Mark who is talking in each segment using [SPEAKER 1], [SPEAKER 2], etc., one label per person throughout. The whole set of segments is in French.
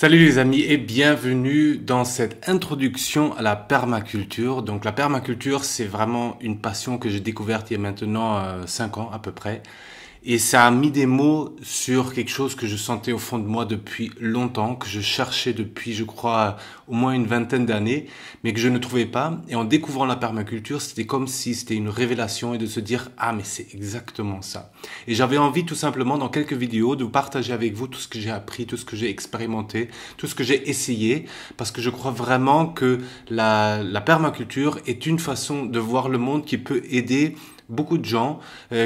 [SPEAKER 1] Salut les amis et bienvenue dans cette introduction à la permaculture. Donc la permaculture, c'est vraiment une passion que j'ai découverte il y a maintenant 5 ans à peu près. Et ça a mis des mots sur quelque chose que je sentais au fond de moi depuis longtemps, que je cherchais depuis, je crois, au moins une vingtaine d'années, mais que je ne trouvais pas. Et en découvrant la permaculture, c'était comme si c'était une révélation et de se dire « Ah, mais c'est exactement ça ». Et j'avais envie tout simplement, dans quelques vidéos, de partager avec vous tout ce que j'ai appris, tout ce que j'ai expérimenté, tout ce que j'ai essayé, parce que je crois vraiment que la permaculture est une façon de voir le monde qui peut aider beaucoup de gens,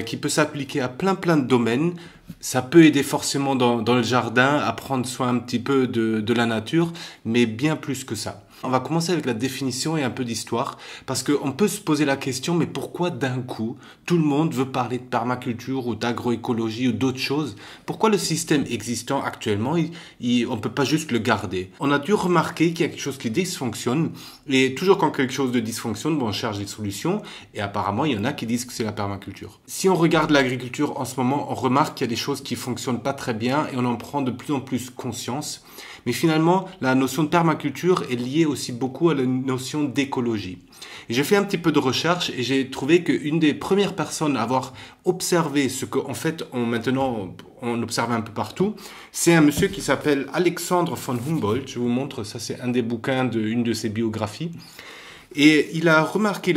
[SPEAKER 1] qui peut s'appliquer à plein de domaines. Ça peut aider forcément dans le jardin à prendre soin un petit peu de la nature, mais bien plus que ça. On va commencer avec la définition et un peu d'histoire, parce qu'on peut se poser la question, mais pourquoi d'un coup, tout le monde veut parler de permaculture ou d'agroécologie ou d'autres choses? Pourquoi le système existant actuellement, on ne peut pas juste le garder? On a dû remarquer qu'il y a quelque chose qui dysfonctionne, et toujours quand quelque chose de dysfonctionne, on cherche des solutions, et apparemment, il y en a qui disent que c'est la permaculture. Si on regarde l'agriculture en ce moment, on remarque qu'il y a des choses qui fonctionnent pas très bien, et on en prend de plus en plus conscience. Mais finalement, la notion de permaculture est liée aussi beaucoup à la notion d'écologie. Et j'ai fait un petit peu de recherche et j'ai trouvé qu'une des premières personnes à avoir observé ce qu'en fait maintenant on observe un peu partout, c'est un monsieur qui s'appelle Alexandre von Humboldt. Je vous montre, ça c'est un des bouquins d'une de ses biographies. Et il a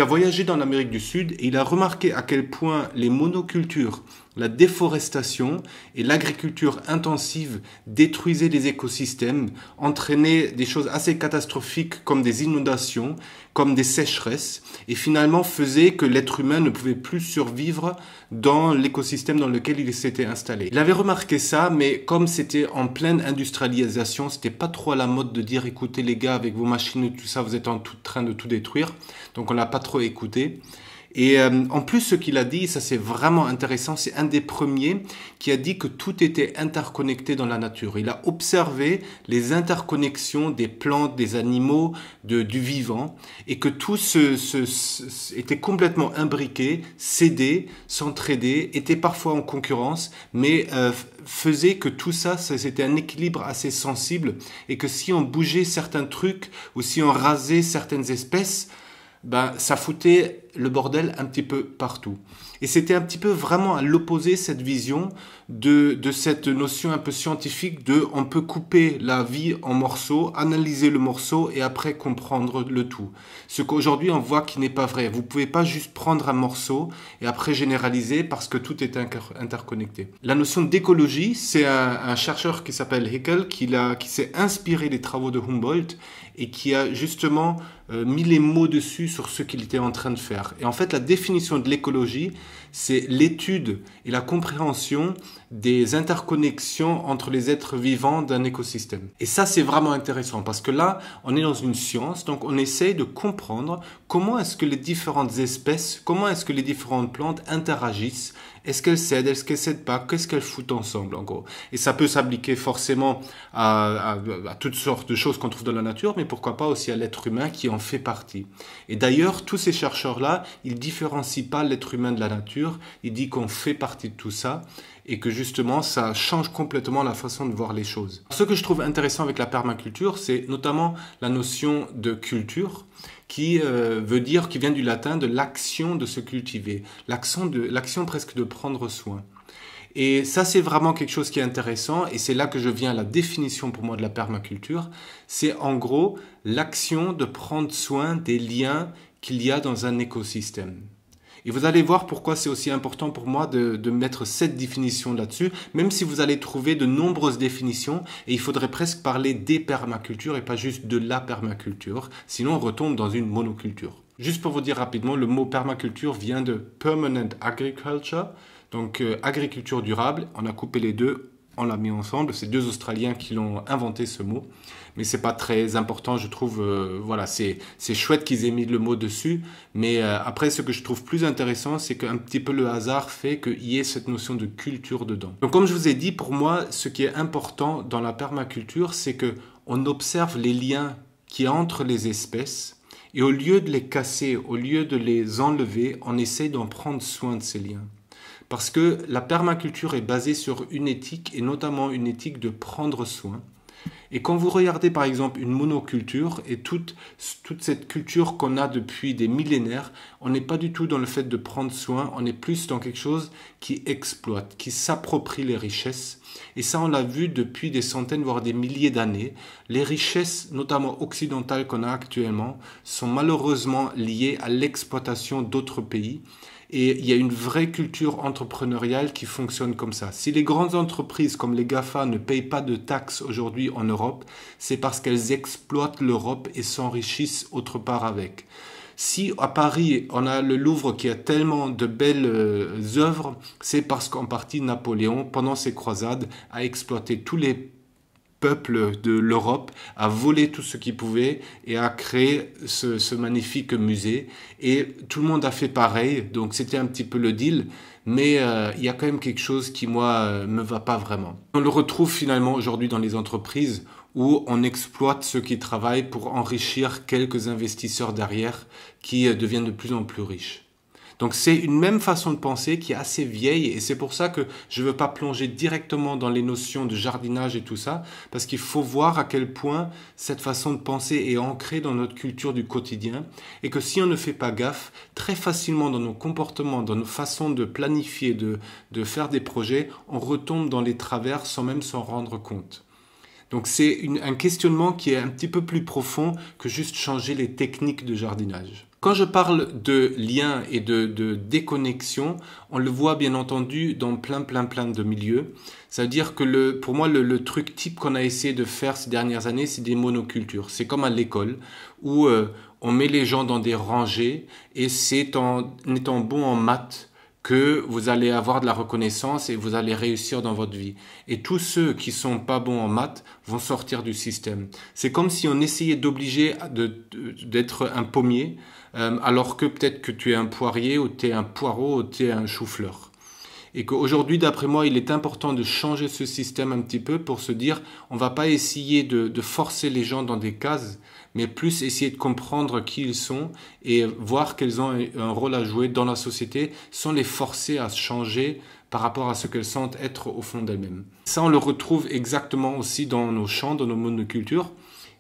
[SPEAKER 1] voyagé dans l'Amérique du Sud et il a remarqué à quel point les monocultures, la déforestation et l'agriculture intensive détruisaient les écosystèmes, entraînaient des choses assez catastrophiques comme des inondations, comme des sécheresses, et finalement faisaient que l'être humain ne pouvait plus survivre dans l'écosystème dans lequel il s'était installé. Il avait remarqué ça, mais comme c'était en pleine industrialisation, c'était pas trop à la mode de dire écoutez les gars, avec vos machines et tout ça, vous êtes en train de tout détruire, donc on l'a pas trop écouté. Et en plus, ce qu'il a dit, ça c'est vraiment intéressant, c'est un des premiers qui a dit que tout était interconnecté dans la nature. Il a observé les interconnexions des plantes, des animaux, du vivant, et que tout était complètement imbriqué, s'aidait, s'entraidait, était parfois en concurrence, mais faisait que tout ça, c'était un équilibre assez sensible, et que si on bougeait certains trucs, ou si on rasait certaines espèces, ça foutait le bordel un petit peu partout. Et c'était un petit peu vraiment à l'opposé, cette vision de cette notion un peu scientifique de on peut couper la vie en morceaux, analyser le morceau et après comprendre le tout. Ce qu'aujourd'hui on voit qui n'est pas vrai. Vous pouvez pas juste prendre un morceau et après généraliser parce que tout est interconnecté. La notion d'écologie, c'est un chercheur qui s'appelle Haeckel qui s'est inspiré des travaux de Humboldt et qui a justement mis les mots dessus sur ce qu'il était en train de faire. Et en fait, la définition de l'écologie, c'est l'étude et la compréhension des interconnexions entre les êtres vivants d'un écosystème. Et ça, c'est vraiment intéressant parce que là, on est dans une science, donc on essaye de comprendre comment est-ce que les différentes espèces, comment est-ce que les différentes plantes interagissent. Est-ce qu'elles s'aident, est-ce qu'elles s'aident pas, qu'est-ce qu'elles foutent ensemble en gros. Et ça peut s'appliquer forcément à toutes sortes de choses qu'on trouve dans la nature, mais pourquoi pas aussi à l'être humain qui en fait partie. Et d'ailleurs, tous ces chercheurs-là, ils différencient pas l'être humain de la nature, ils disent qu'on fait partie de tout ça, et que justement, ça change complètement la façon de voir les choses. Ce que je trouve intéressant avec la permaculture, c'est notamment la notion de culture, qui veut dire, qui vient du latin de l'action de se cultiver, l'action presque de prendre soin. Et ça, c'est vraiment quelque chose qui est intéressant, et c'est là que je viens à la définition pour moi de la permaculture. C'est en gros l'action de prendre soin des liens qu'il y a dans un écosystème. Et vous allez voir pourquoi c'est aussi important pour moi de mettre cette définition là-dessus, même si vous allez trouver de nombreuses définitions, et il faudrait presque parler des permacultures et pas juste de la permaculture, sinon on retombe dans une monoculture. Juste pour vous dire rapidement, le mot permaculture vient de permanent agriculture, donc agriculture durable, on a coupé les deux, on l'a mis ensemble, c'est deux Australiens qui l'ont inventé ce mot, mais c'est pas très important, je trouve, voilà, c'est chouette qu'ils aient mis le mot dessus, mais après ce que je trouve plus intéressant, c'est qu'un petit peu le hasard fait qu'il y ait cette notion de culture dedans. Donc comme je vous ai dit, pour moi, ce qui est important dans la permaculture, c'est que on observe les liens qu'il y a entre les espèces, et au lieu de les casser, au lieu de les enlever, on essaie d'en prendre soin de ces liens. Parce que la permaculture est basée sur une éthique, et notamment une éthique de prendre soin. Et quand vous regardez par exemple une monoculture et toute cette culture qu'on a depuis des millénaires, on n'est pas du tout dans le fait de prendre soin, on est plus dans quelque chose qui exploite, qui s'approprie les richesses. Et ça, on l'a vu depuis des centaines, voire des milliers d'années. Les richesses, notamment occidentales qu'on a actuellement, sont malheureusement liées à l'exploitation d'autres pays. Et il y a une vraie culture entrepreneuriale qui fonctionne comme ça. Si les grandes entreprises comme les GAFA ne payent pas de taxes aujourd'hui en Europe, c'est parce qu'elles exploitent l'Europe et s'enrichissent autre part avec. Si à Paris, on a le Louvre qui a tellement de belles œuvres, c'est parce qu'en partie Napoléon, pendant ses croisades, a exploité tous les peuple de l'Europe a volé tout ce qu'il pouvait et a créé ce magnifique musée. Et tout le monde a fait pareil, donc c'était un petit peu le deal. Mais il y a quand même quelque chose qui, moi, me va pas vraiment. On le retrouve finalement aujourd'hui dans les entreprises où on exploite ceux qui travaillent pour enrichir quelques investisseurs derrière qui deviennent de plus en plus riches. Donc c'est une même façon de penser qui est assez vieille et c'est pour ça que je ne veux pas plonger directement dans les notions de jardinage et tout ça, parce qu'il faut voir à quel point cette façon de penser est ancrée dans notre culture du quotidien et que si on ne fait pas gaffe, très facilement dans nos comportements, dans nos façons de planifier, de faire des projets, on retombe dans les travers sans même s'en rendre compte. Donc c'est un questionnement qui est un petit peu plus profond que juste changer les techniques de jardinage. Quand je parle de lien et de déconnexion, on le voit bien entendu dans plein de milieux. Ça veut dire que pour moi, le truc type qu'on a essayé de faire ces dernières années, c'est des monocultures. C'est comme à l'école où on met les gens dans des rangées et c'est en étant bon en maths que vous allez avoir de la reconnaissance et vous allez réussir dans votre vie. Et tous ceux qui sont pas bons en maths vont sortir du système. C'est comme si on essayait d'obliger d'être un pommier, alors que peut-être que tu es un poirier, ou tu es un poireau, ou tu es un chou-fleur. Et qu'aujourd'hui, d'après moi, il est important de changer ce système un petit peu pour se dire, on va pas essayer de forcer les gens dans des cases, mais plus essayer de comprendre qui ils sont et voir qu'elles ont un rôle à jouer dans la société sans les forcer à changer par rapport à ce qu'elles sentent être au fond d'elles-mêmes. Ça, on le retrouve exactement aussi dans nos champs, dans nos monocultures.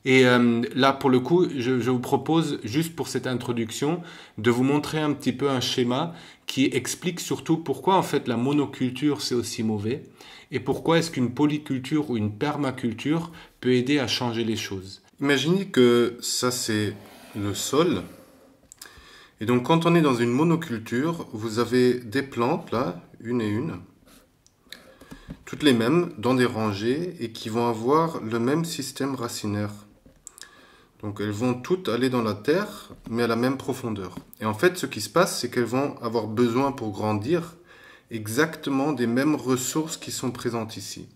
[SPEAKER 1] Et là, pour le coup, je vous propose, juste pour cette introduction, de vous montrer un petit peu un schéma qui explique surtout pourquoi en fait la monoculture c'est aussi mauvais et pourquoi est-ce qu'une polyculture ou une permaculture peut aider à changer les choses.
[SPEAKER 2] Imaginez que ça c'est le sol. Et donc quand on est dans une monoculture, vous avez des plantes là, une et une, toutes les mêmes, dans des rangées et qui vont avoir le même système racinaire. Donc elles vont toutes aller dans la terre, mais à la même profondeur. Et en fait, ce qui se passe, c'est qu'elles vont avoir besoin pour grandir exactement des mêmes ressources qui sont présentes ici.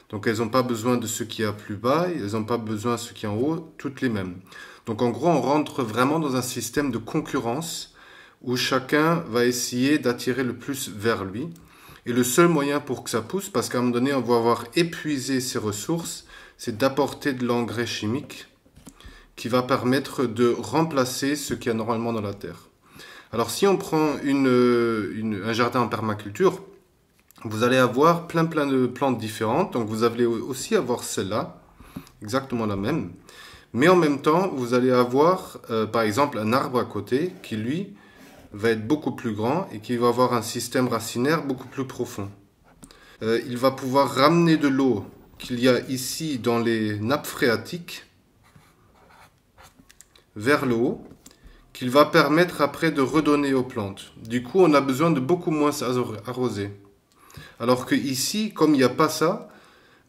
[SPEAKER 2] Donc elles n'ont pas besoin de ce qui est plus bas, elles n'ont pas besoin de ce qui est en haut, toutes les mêmes. Donc en gros, on rentre vraiment dans un système de concurrence où chacun va essayer d'attirer le plus vers lui. Et le seul moyen pour que ça pousse, parce qu'à un moment donné, on va avoir épuisé ses ressources, c'est d'apporter de l'engrais chimique qui va permettre de remplacer ce qu'il y a normalement dans la terre. Alors si on prend un jardin en permaculture, vous allez avoir plein de plantes différentes. Donc vous allez aussi avoir celle-là, exactement la même. Mais en même temps, vous allez avoir par exemple un arbre à côté qui lui va être beaucoup plus grand et qui va avoir un système racinaire beaucoup plus profond. Il va pouvoir ramener de l'eau qu'il y a ici dans les nappes phréatiques vers le haut, qu'il va permettre après de redonner aux plantes. Du coup, on a besoin de beaucoup moins arroser. Alors que ici, comme il n'y a pas ça,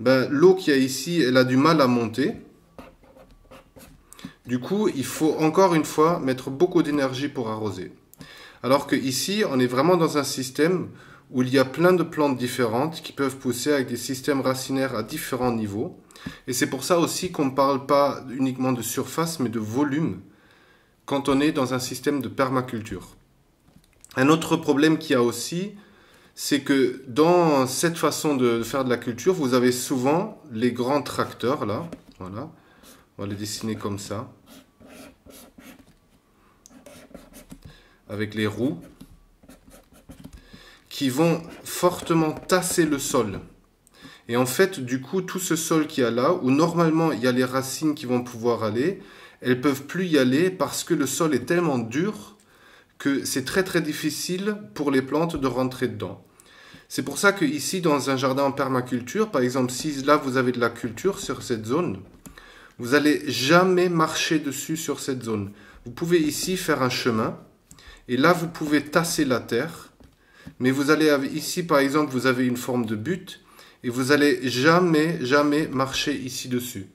[SPEAKER 2] l'eau qu'il y a ici, elle a du mal à monter. Du coup, il faut encore une fois mettre beaucoup d'énergie pour arroser. Alors que ici, on est vraiment dans un système où il y a plein de plantes différentes qui peuvent pousser avec des systèmes racinaires à différents niveaux. Et c'est pour ça aussi qu'on ne parle pas uniquement de surface, mais de volume quand on est dans un système de permaculture. Un autre problème qu'il y a aussi, c'est que dans cette façon de faire de la culture, vous avez souvent les grands tracteurs, là, voilà, on va les dessiner comme ça, avec les roues, qui vont fortement tasser le sol. Et en fait, du coup, tout ce sol qu'il y a là, où normalement il y a les racines qui vont pouvoir aller, elles peuvent plus y aller parce que le sol est tellement dur que c'est très très difficile pour les plantes de rentrer dedans. C'est pour ça que ici, dans un jardin en permaculture, par exemple, si là vous avez de la culture sur cette zone, vous n'allez jamais marcher dessus sur cette zone. Vous pouvez ici faire un chemin, et là vous pouvez tasser la terre, mais vous allez ici, par exemple, vous avez une forme de butte, et vous allez jamais marcher ici dessus.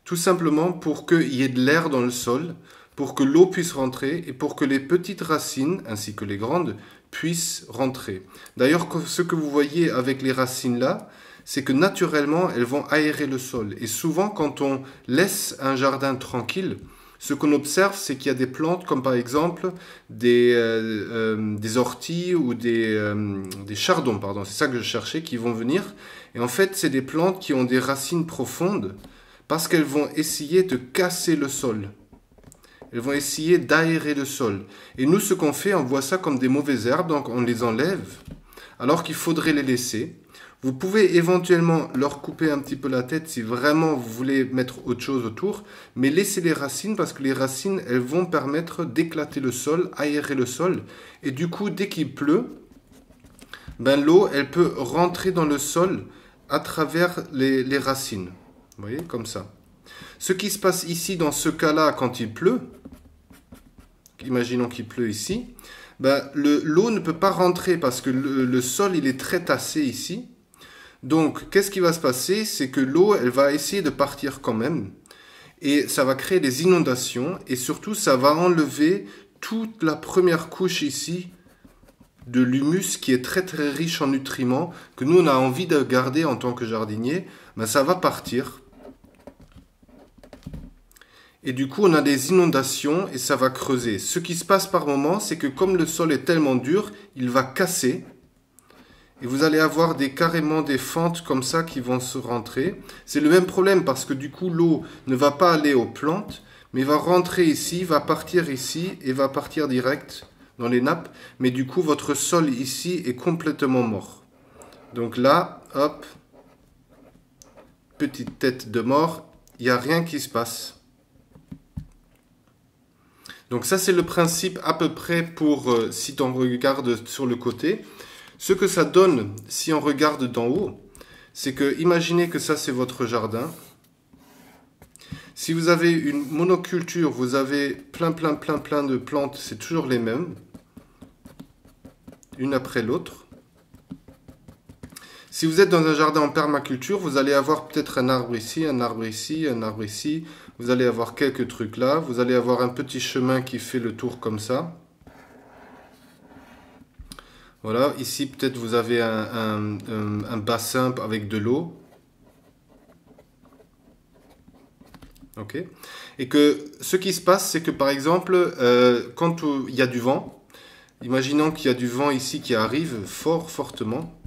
[SPEAKER 2] Tout simplement pour qu'il y ait de l'air dans le sol, pour que l'eau puisse rentrer et pour que les petites racines, ainsi que les grandes, puissent rentrer. D'ailleurs, ce que vous voyez avec les racines là, c'est que naturellement, elles vont aérer le sol. Et souvent, quand on laisse un jardin tranquille, ce qu'on observe, c'est qu'il y a des plantes comme par exemple des orties ou des chardons, pardon, c'est ça que je cherchais, qui vont venir. Et en fait, c'est des plantes qui ont des racines profondes parce qu'elles vont essayer de casser le sol. Elles vont essayer d'aérer le sol. Et nous, ce qu'on fait, on voit ça comme des mauvaises herbes, donc on les enlève, alors qu'il faudrait les laisser. Vous pouvez éventuellement leur couper un petit peu la tête si vraiment vous voulez mettre autre chose autour, mais laissez les racines parce que les racines, elles vont permettre d'éclater le sol, aérer le sol. Et du coup, dès qu'il pleut, ben, l'eau, elle peut rentrer dans le sol à travers les racines. Vous voyez, comme ça. Ce qui se passe ici, dans ce cas-là, quand il pleut, imaginons qu'il pleut ici, ben, l'eau ne peut pas rentrer parce que le sol, il est très tassé ici. Donc, qu'est-ce qui va se passer? C'est que l'eau, elle va essayer de partir quand même. Et ça va créer des inondations. Et surtout, ça va enlever toute la première couche ici de l'humus qui est très très riche en nutriments, que nous, on a envie de garder en tant que jardinier. Ben, ça va partir. Et du coup, on a des inondations et ça va creuser. Ce qui se passe par moment, c'est que comme le sol est tellement dur, il va casser. Et vous allez avoir carrément des fentes comme ça qui vont se rentrer. C'est le même problème parce que du coup, l'eau ne va pas aller aux plantes, mais va rentrer ici, va partir ici et va partir direct dans les nappes. Mais du coup, votre sol ici est complètement mort. Donc là, hop, petite tête de mort, il n'y a rien qui se passe. Donc ça, c'est le principe à peu près pour si on regarde sur le côté. Ce que ça donne si on regarde d'en haut, c'est que imaginez que ça, c'est votre jardin. Si vous avez une monoculture, vous avez plein de plantes, c'est toujours les mêmes, une après l'autre. Si vous êtes dans un jardin en permaculture, vous allez avoir peut-être un arbre ici, un arbre ici, un arbre ici. Vous allez avoir quelques trucs là. Vous allez avoir un petit chemin qui fait le tour comme ça. Voilà, ici peut-être vous avez un bassin avec de l'eau. Ok. Et que ce qui se passe, c'est que par exemple, quand il y a du vent, imaginons qu'il y a du vent ici qui arrive fortement.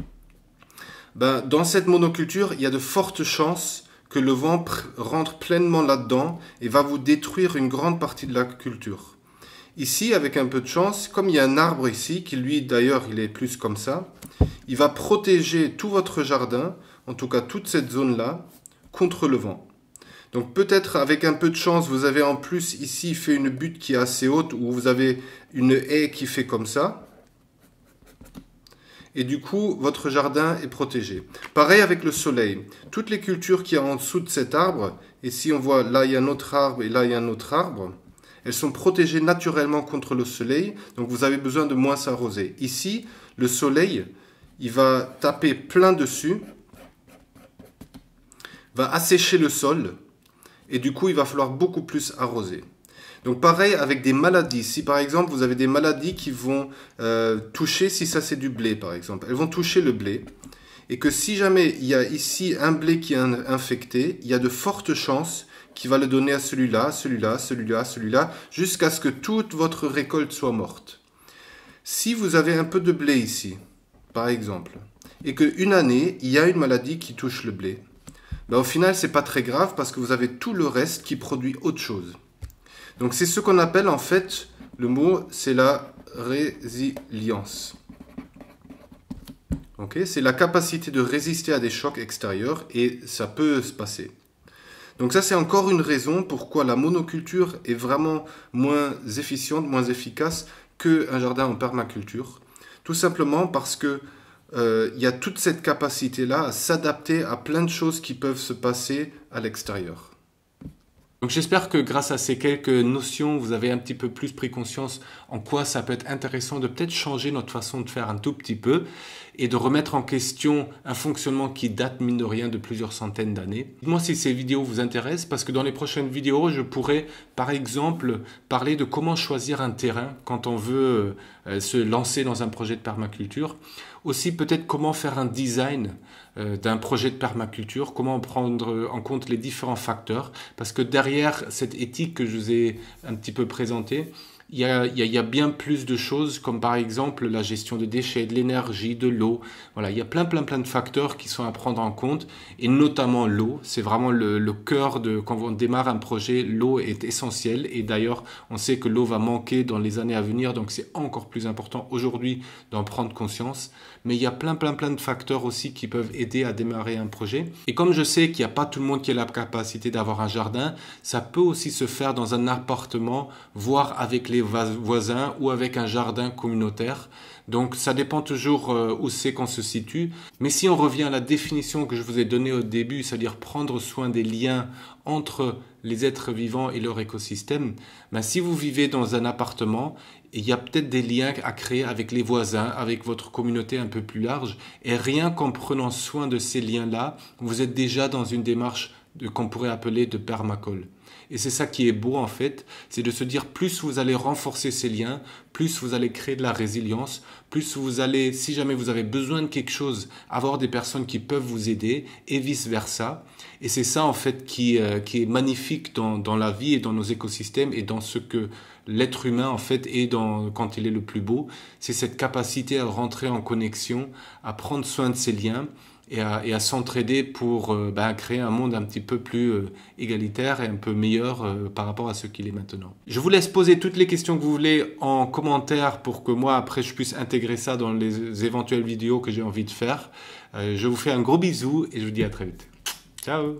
[SPEAKER 2] Ben, dans cette monoculture, il y a de fortes chances que le vent rentre pleinement là-dedans et va vous détruire une grande partie de la culture. Ici, avec un peu de chance, comme il y a un arbre ici, qui lui d'ailleurs il est plus comme ça, il va protéger tout votre jardin, en tout cas toute cette zone-là, contre le vent. Donc peut-être avec un peu de chance, vous avez en plus ici fait une butte qui est assez haute, où vous avez une haie qui fait comme ça. Et du coup, votre jardin est protégé. Pareil avec le soleil. Toutes les cultures qu'il y a en dessous de cet arbre, et si on voit là il y a un autre arbre et là il y a un autre arbre, elles sont protégées naturellement contre le soleil, donc vous avez besoin de moins s'arroser. Ici, le soleil, il va taper plein dessus, va assécher le sol, et du coup il va falloir beaucoup plus arroser. Donc pareil avec des maladies. Si par exemple vous avez des maladies qui vont toucher, si ça c'est du blé par exemple, elles vont toucher le blé. Et que si jamais il y a ici un blé qui est infecté, il y a de fortes chances qu'il va le donner à celui-là, celui-là, celui-là, celui-là, jusqu'à ce que toute votre récolte soit morte. Si vous avez un peu de blé ici, par exemple, et qu'une année, il y a une maladie qui touche le blé, ben au final c'est pas très grave parce que vous avez tout le reste qui produit autre chose. Donc c'est ce qu'on appelle en fait, le mot c'est la résilience. Okay, c'est la capacité de résister à des chocs extérieurs et ça peut se passer. Donc ça, c'est encore une raison pourquoi la monoculture est vraiment moins efficiente, moins efficace qu'un jardin en permaculture. Tout simplement parce que il y a toute cette capacité-là à s'adapter à plein de choses qui peuvent se passer à l'extérieur.
[SPEAKER 1] Donc j'espère que grâce à ces quelques notions, vous avez un petit peu plus pris conscience en quoi ça peut être intéressant de peut-être changer notre façon de faire un tout petit peu et de remettre en question un fonctionnement qui date mine de rien de plusieurs centaines d'années. Dites-moi si ces vidéos vous intéressent parce que dans les prochaines vidéos, je pourrais par exemple parler de comment choisir un terrain quand on veut se lancer dans un projet de permaculture. Aussi peut-être comment faire un design d'un projet de permaculture, comment prendre en compte les différents facteurs, parce que derrière cette éthique que je vous ai un petit peu présentée, il y a bien plus de choses, comme par exemple la gestion des déchets, de l'énergie, de l'eau. Voilà, il y a plein de facteurs qui sont à prendre en compte, et notamment l'eau. C'est vraiment le cœur de quand on démarre un projet, l'eau est essentielle. Et d'ailleurs, on sait que l'eau va manquer dans les années à venir, donc c'est encore plus important aujourd'hui d'en prendre conscience. Mais il y a plein de facteurs aussi qui peuvent aider à démarrer un projet. Et comme je sais qu'il n'y a pas tout le monde qui a la capacité d'avoir un jardin, ça peut aussi se faire dans un appartement, voire avec les voisins ou avec un jardin communautaire. Donc ça dépend toujours où c'est qu'on se situe. Mais si on revient à la définition que je vous ai donnée au début, c'est-à-dire prendre soin des liens entre les êtres vivants et leur écosystème, ben si vous vivez dans un appartement, il y a peut-être des liens à créer avec les voisins, avec votre communauté un peu plus large. Et rien qu'en prenant soin de ces liens-là, vous êtes déjà dans une démarche qu'on pourrait appeler de permacole. Et c'est ça qui est beau en fait, c'est de se dire plus vous allez renforcer ces liens, plus vous allez créer de la résilience, plus vous allez, si jamais vous avez besoin de quelque chose, avoir des personnes qui peuvent vous aider et vice versa. Et c'est ça en fait qui est magnifique dans la vie et dans nos écosystèmes et dans ce que l'être humain en fait est quand il est le plus beau. C'est cette capacité à rentrer en connexion, à prendre soin de ses liens et à s'entraider pour créer un monde un petit peu plus égalitaire et un peu meilleur par rapport à ce qu'il est maintenant. Je vous laisse poser toutes les questions que vous voulez en commentaire pour que moi après je puisse intégrer ça dans les éventuelles vidéos que j'ai envie de faire. Je vous fais un gros bisou et je vous dis à très vite. Ciao!